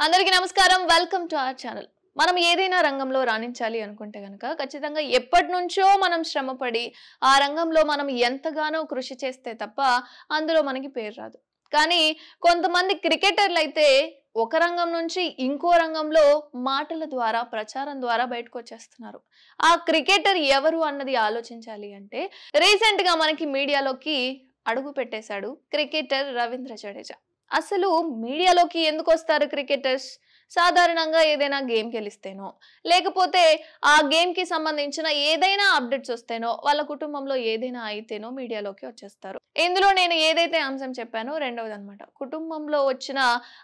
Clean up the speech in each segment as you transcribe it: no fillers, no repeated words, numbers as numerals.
అందరికీ నమస్కారం welcome to our channel మనం ఏదైనా రంగంలో రాణించాలి అనుకుంటే గనుక ఖచ్చితంగా ఎప్పటినుంచో మనం శ్రమపడి ఆ రంగంలో మనం ఎంతగానో కృషి చేస్తే తప్ప అందులో మనకి పేరు రాదు కానీ కొంతమంది క్రికెటర్లు అయితే ఒక రంగం నుంచి ఇంకో రంగంలో మాటల ద్వారా ప్రచారం ద్వారా బయటకు వచ్చేస్తున్నారు ఆ క్రికెటర్ ఎవరు అన్నది ఆలోచించాలి అంటే రీసెంట్ గా మనకి మీడియాలోకి అడుగు పెట్టేశాడు క్రికెటర్ రవీంద్ర జడేజా అసలు మీడియాలోకి ఎందుకు వస్తారు క్రికెటర్స్ సాధారణంగా ఏదైనా గేమ్ గెలిస్తేనో లేకపోతే ఆ గేమ్ కి సంబంధించిన ఏదైనా అప్డేట్స్ వస్తేనో వాళ్ళ కుటుంబంలో ఏదైనా అయితేనో మీడియాలోకి వచ్చేస్తారు ఇందులో నేను ఏదైతే అంశం చెప్పానో రెండవది అన్నమాట కుటుంబంలో వచ్చిన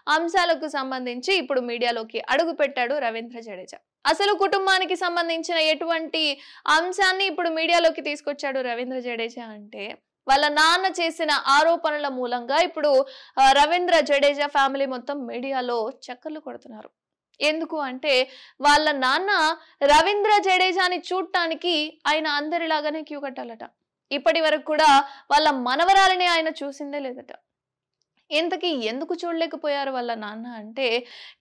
అంశాలకు సంబంధించి ఇప్పుడు మీడియాలోకి అడుగు పెట్టాడు రవీంద్ర జడేజా అసలు కుటుంబానికి సంబంధించిన ఎటువంటి అంశాన్ని ఇప్పుడు మీడియాలోకి తీసుకొచ్చాడు రవీంద్ర జడేజా అంటే వాళ్ళ నాన్న చేసిన ఆరోపణల మూలంగా ఇప్పుడు రవీంద్ర జడేజా ఫ్యామిలీ మొత్తం మీడియాలో చక్కర్లు కొడుతున్నారు ఎందుకు అంటే వాళ్ళ నాన్న రవీంద్ర జడేజాని చూడటానికి ఆయన అందరిలాగానే క్యూ కట్టాలట ఇప్పటి వరకు కూడా వాళ్ళ మనవరాలని ఆయన చూసిందే లేదట ఇంతకీ ఎందుకు చూడలేకపోయారు వాళ్ళ నాన్న అంటే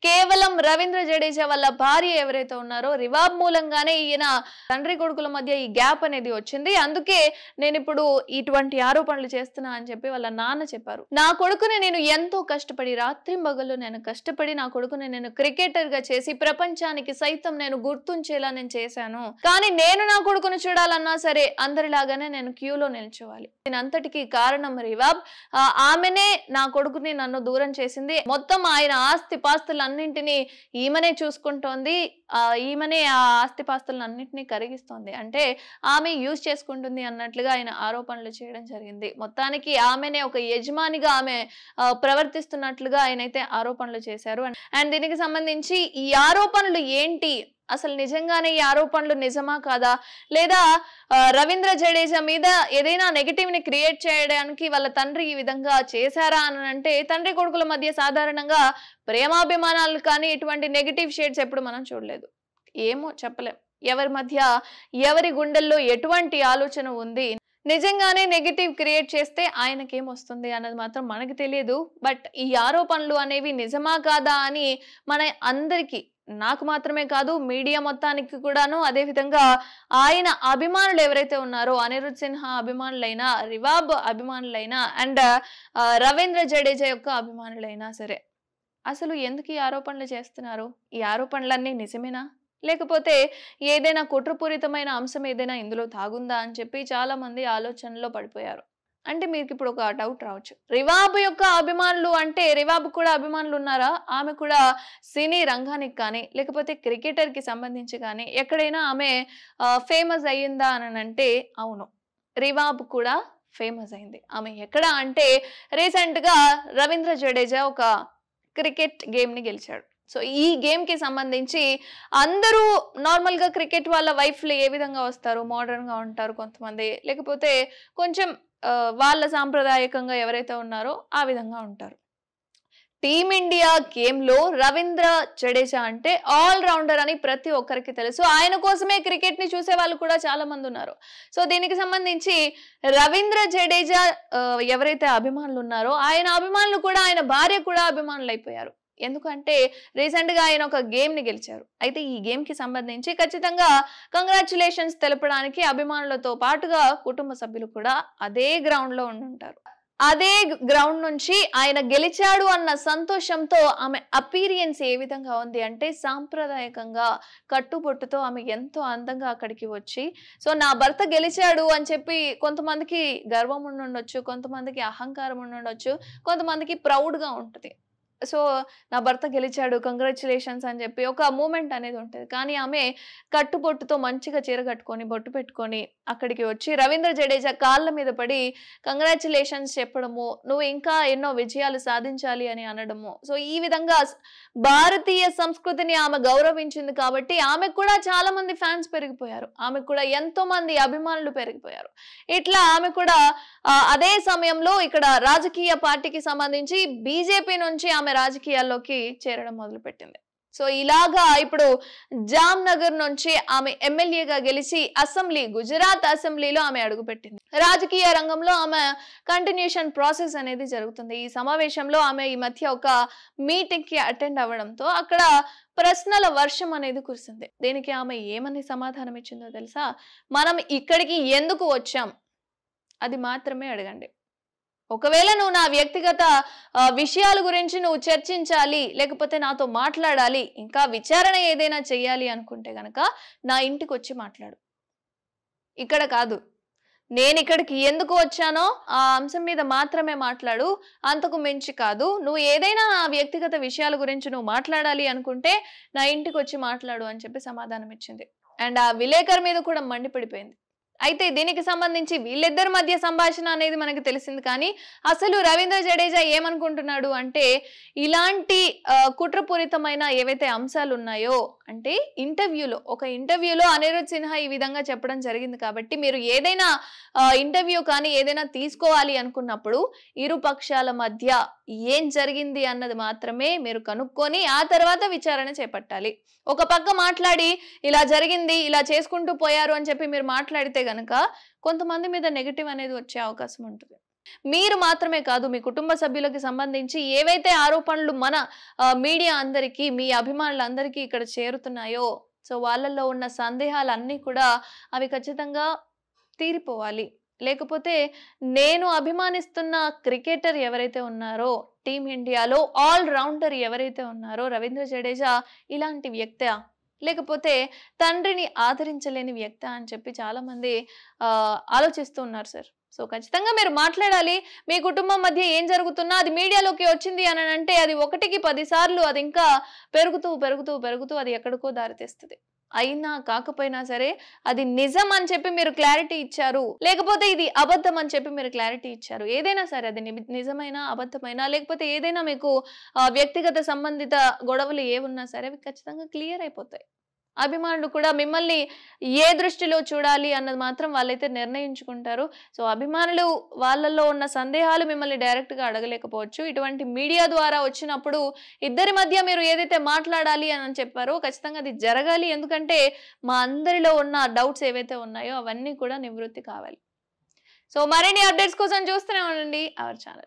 కేవలం రవీంద్ర జడేజా వాళ్ళ భార్య ఎవరైతే ఉన్నారో రివాబ్ మూలంగానే ఈయన తండ్రి కొడుకుల మధ్య ఈ గ్యాప్ అనేది వచ్చింది అందుకే నేను ఇప్పుడు ఇటువంటి ఆరోపణలు చేస్తున్నా అని చెప్పి వాళ్ళ నాన్న చెప్పారు నా కొడుకుని నేను ఎంతో కష్టపడి రాత్రింబగళ్ళు నేను కష్టపడి నా కొడుకుని నేను క్రికెటర్ గా చేసి ప్రపంచానికి సైతం నేను గుర్తుంచేలా నేను చేశాను కానీ నేను నా కొడుకుని చూడాలన్నా సరే అందరిలాగానే నేను క్యూలో నిల్చోవాలి దీనంతటికీ కారణం రివాబ్ ఆమెనే నా కొడుకుని నన్ను దూరం చేసింది మొత్తం ఆయన ఆస్తి పాస్తులన్నింటినీ ఈమెనే చూసుకుంటోంది ఈమెనే ఆ ఆస్తి పాస్తులన్నింటినీ కరిగిస్తోంది అంటే ఆమె యూజ్ చేసుకుంటుంది అన్నట్లుగా ఆయన ఆరోపణలు చేయడం జరిగింది మొత్తానికి ఆమెనే ఒక యజమానిగా ఆమె ప్రవర్తిస్తున్నట్లుగా ఆయనైతే ఆరోపణలు చేశారు అండ్ దీనికి సంబంధించి ఈ ఆరోపణలు ఏంటి అసలు నిజంగానే ఈ ఆరోపణలు నిజమా కాదా లేదా రవీంద్ర జడేజా మీద ఏదైనా నెగటివ్ ని క్రియేట్ చేయడానికి వాళ్ళ తండ్రి ఈ విధంగా చేశారా అని అంటే తండ్రి కొడుకుల మధ్య సాధారణంగా ప్రేమాభిమానాలు కానీ ఇటువంటి నెగటివ్ షేడ్స్ ఎప్పుడు మనం చూడలేదు ఏమో చెప్పలేం ఎవరి మధ్య ఎవరి గుండెల్లో ఎటువంటి ఆలోచన ఉంది నిజంగానే నెగటివ్ క్రియేట్ చేస్తే ఆయనకేమొస్తుంది అన్నది మాత్రం మనకి తెలియదు బట్ ఈ ఆరోపణలు అనేవి నిజమా కాదా అని మన అందరికీ నాకు మాత్రమే కాదు మీడియా మొత్తానికి కూడాను అదే విధంగా ఆయన అభిమానులు ఎవరైతే ఉన్నారో అనిరుద్ సిన్హా అభిమానులైనా రివాబ్ అభిమానులైనా అండ్ రవీంద్ర జడేజా యొక్క అభిమానులైనా సరే అసలు ఎందుకు ఈ ఆరోపణలు చేస్తున్నారు ఈ ఆరోపణలన్నీ నిజమేనా లేకపోతే ఏదైనా కుట్రపూరితమైన అంశం ఏదైనా ఇందులో తాగుందా అని చెప్పి చాలా మంది ఆలోచనలో పడిపోయారు అంటే మీకు ఇప్పుడు ఒక డౌట్ రావచ్చు రివాబ్ యొక్క అభిమానులు అంటే రివాబ్ కూడా అభిమానులు ఉన్నారా ఆమె కూడా సినీ రంగానికి కానీ లేకపోతే క్రికెటర్ కి సంబంధించి కానీ ఎక్కడైనా ఆమె ఫేమస్ అయ్యిందా అని అంటే అవును రివాబ్ కూడా ఫేమస్ అయింది ఆమె ఎక్కడ అంటే రీసెంట్ గా రవీంద్ర జడేజా ఒక క్రికెట్ గేమ్ ని గెలిచాడు సో ఈ గేమ్ కి సంబంధించి అందరూ నార్మల్ గా క్రికెట్ వాళ్ళ వైఫ్లు ఏ విధంగా వస్తారు మోడర్న్ గా ఉంటారు కొంతమంది లేకపోతే కొంచెం వాళ్ళ సాంప్రదాయకంగా ఎవరైతే ఉన్నారో ఆ విధంగా ఉంటారు టీమిండియా గేమ్ లో రవీంద్ర జడేజా అంటే ఆల్ రౌండర్ అని ప్రతి ఒక్కరికి తెలుసు ఆయన కోసమే క్రికెట్ ని చూసే వాళ్ళు కూడా చాలా మంది ఉన్నారు సో దీనికి సంబంధించి రవీంద్ర జడేజా ఎవరైతే అభిమానులు ఉన్నారో ఆయన అభిమానులు కూడా ఆయన భార్య కూడా అభిమానులు అయిపోయారు ఎందుకంటే రీసెంట్ గా ఆయన ఒక గేమ్ ని గెలిచారు అయితే ఈ గేమ్ కి సంబంధించి ఖచ్చితంగా కంగ్రాచులేషన్స్ తెలపడానికి అభిమానులతో పాటుగా కుటుంబ సభ్యులు కూడా అదే గ్రౌండ్ లో ఉండుంటారు అదే గ్రౌండ్ నుంచి ఆయన గెలిచాడు అన్న సంతోషంతో ఆమె అపీరియన్స్ ఏ విధంగా ఉంది అంటే సాంప్రదాయకంగా కట్టుబొట్టుతో ఆమె ఎంతో అందంగా అక్కడికి వచ్చి సో నా భర్త గెలిచాడు అని చెప్పి కొంతమందికి గర్వం ఉండుండొచ్చు కొంతమందికి అహంకారం ఉండుండొచ్చు కొంతమందికి ప్రౌడ్ గా ఉంటుంది సో నా భర్త గెలిచాడు కంగ్రాచులేషన్స్ అని చెప్పి ఒక మూమెంట్ అనేది ఉంటుంది కానీ ఆమె కట్టుబొట్టుతో మంచిగా చీర కట్టుకొని బొట్టు పెట్టుకొని అక్కడికి వచ్చి రవీంద్ర జడేజా కాళ్ళ మీద పడి కంగ్రాచులేషన్స్ చెప్పడము నువ్వు ఇంకా ఎన్నో విజయాలు సాధించాలి అని అనడము సో ఈ విధంగా భారతీయ సంస్కృతిని ఆమె గౌరవించింది కాబట్టి ఆమెకు కూడా చాలా మంది ఫ్యాన్స్ పెరిగిపోయారు ఆమెకు కూడా ఎంతో మంది అభిమానులు పెరిగిపోయారు ఇట్లా ఆమె కూడా అదే సమయంలో ఇక్కడ రాజకీయ పార్టీకి సంబంధించి బీజేపీ నుంచి ఆమె రాజకీయాల్లోకి చేరడం మొదలుపెట్టింది సో ఇలాగా ఇప్పుడు జామ్నగర్ నుంచి ఆమె ఎమ్మెల్యేగా గెలిచి గుజరాత్ అసెంబ్లీలో ఆమె అడుగుపెట్టింది. రాజకీయ రంగంలో ఆమె కంటిన్యూషన్ ప్రాసెస్ అనేది జరుగుతుంది. ఈ సమావేశంలో ఆమె ఈ మధ్య ఒక మీటింగ్ కి అటెండ్ అవ్వడంతో అక్కడ ప్రశ్నల వర్షం అనేది కురిసింది. దీనికి ఆమె ఏమని సమాధానం ఇచ్చిందో తెలుసా? మనం ఇక్కడికి ఎందుకు వచ్చాం అది మాత్రమే అడగండి. ఒకవేళ నువ్వు నా వ్యక్తిగత విషయాల గురించి నువ్వు చర్చించాలి, లేకపోతే నాతో మాట్లాడాలి, ఇంకా విచారణ ఏదైనా చెయ్యాలి అనుకుంటే గనక నా ఇంటికి వచ్చి మాట్లాడు, ఇక్కడ కాదు. నేను ఇక్కడికి ఎందుకు వచ్చానో ఆ అంశం మీద మాత్రమే మాట్లాడు, అంతకు మించి కాదు. నువ్వు ఏదైనా నా వ్యక్తిగత విషయాల గురించి నువ్వు మాట్లాడాలి అనుకుంటే నా ఇంటికి వచ్చి మాట్లాడు అని చెప్పి సమాధానం ఇచ్చింది. అండ్ ఆ విలేకరు మీద కూడా మండిపడిపోయింది. అయితే దీనికి సంబంధించి వీళ్ళిద్దరి మధ్య సంభాషణ అనేది మనకు తెలిసింది. కానీ అసలు రవీంద్ర జడేజా ఏమనుకుంటున్నాడు అంటే, ఇలాంటి కుట్రపూరితమైన ఏవైతే అంశాలు ఉన్నాయో, అంటే ఒక ఇంటర్వ్యూలో అనిరుద్ సిన్హా ఈ విధంగా చెప్పడం జరిగింది కాబట్టి మీరు ఏదైనా ఇంటర్వ్యూ కానీ ఏదైనా తీసుకోవాలి అనుకున్నప్పుడు ఇరు పక్షాల మధ్య ఏం జరిగింది అన్నది మాత్రమే మీరు కనుక్కొని ఆ తర్వాత విచారణ చేపట్టాలి. ఒక పక్క మాట్లాడి ఇలా జరిగింది, ఇలా చేసుకుంటూ పోయారు అని చెప్పి మీరు మాట్లాడితే గనక కొంతమంది మీద నెగటివ్ అనేది వచ్చే అవకాశం ఉంటుంది. మీరు మాత్రమే కాదు, మీ కుటుంబ సభ్యులకి సంబంధించి ఏవైతే ఆరోపణలు మన మీడియా అందరికీ, మీ అభిమానులందరికీ ఇక్కడ చేరుతున్నాయో, సో వాళ్ళల్లో ఉన్న సందేహాలన్నీ కూడా అవి ఖచ్చితంగా తీరిపోవాలి. లేకపోతే నేను అభిమానిస్తున్న క్రికెటర్ ఎవరైతే ఉన్నారో, టీమిండియాలో ఆల్ రౌండర్ ఎవరైతే ఉన్నారో రవీంద్ర జడేజా ఇలాంటి వ్యక్తా, లేకపోతే తండ్రిని ఆదరించలేని వ్యక్తా అని చెప్పి చాలా మంది ఆలోచిస్తూ ఉన్నారు సార్. సో ఖచ్చితంగా మీరు మాట్లాడాలి. మీ కుటుంబం మధ్య ఏం జరుగుతున్నా అది మీడియాలోకి వచ్చింది అని అంటే అది 1కి 10 సార్లు అది ఇంకా పెరుగుతూ పెరుగుతూ పెరుగుతూ అది ఎక్కడికో దారితీస్తుంది. అయినా కాకపోయినా సరే అది నిజం అని చెప్పి మీరు క్లారిటీ ఇచ్చారు, లేకపోతే ఇది అబద్ధం అని చెప్పి మీరు క్లారిటీ ఇచ్చారు. ఏదైనా సరే అది నిజమైనా అబద్ధమైనా, లేకపోతే ఏదైనా మీకు వ్యక్తిగత సంబంధిత గొడవలు ఏమున్నా సరే అవి ఖచ్చితంగా క్లియర్ అయిపోతాయి. అభిమానులు కూడా మిమ్మల్ని ఏ దృష్టిలో చూడాలి అన్నది మాత్రం వాళ్ళైతే నిర్ణయించుకుంటారు. సో అభిమానులు వాళ్ళల్లో ఉన్న సందేహాలు మిమ్మల్ని డైరెక్ట్ గా అడగలేకపోవచ్చు. ఇటువంటి మీడియా ద్వారా వచ్చినప్పుడు ఇద్దరి మధ్య మీరు ఏదైతే మాట్లాడాలి అని చెప్పారో ఖచ్చితంగా అది జరగాలి. ఎందుకంటే మా అందరిలో ఉన్న డౌట్స్ ఏవైతే ఉన్నాయో అవన్నీ కూడా నివృత్తి కావాలి. సో మరిన్ని అప్డేట్స్ కోసం చూస్తూనే ఉండండి అవర్ ఛానల్.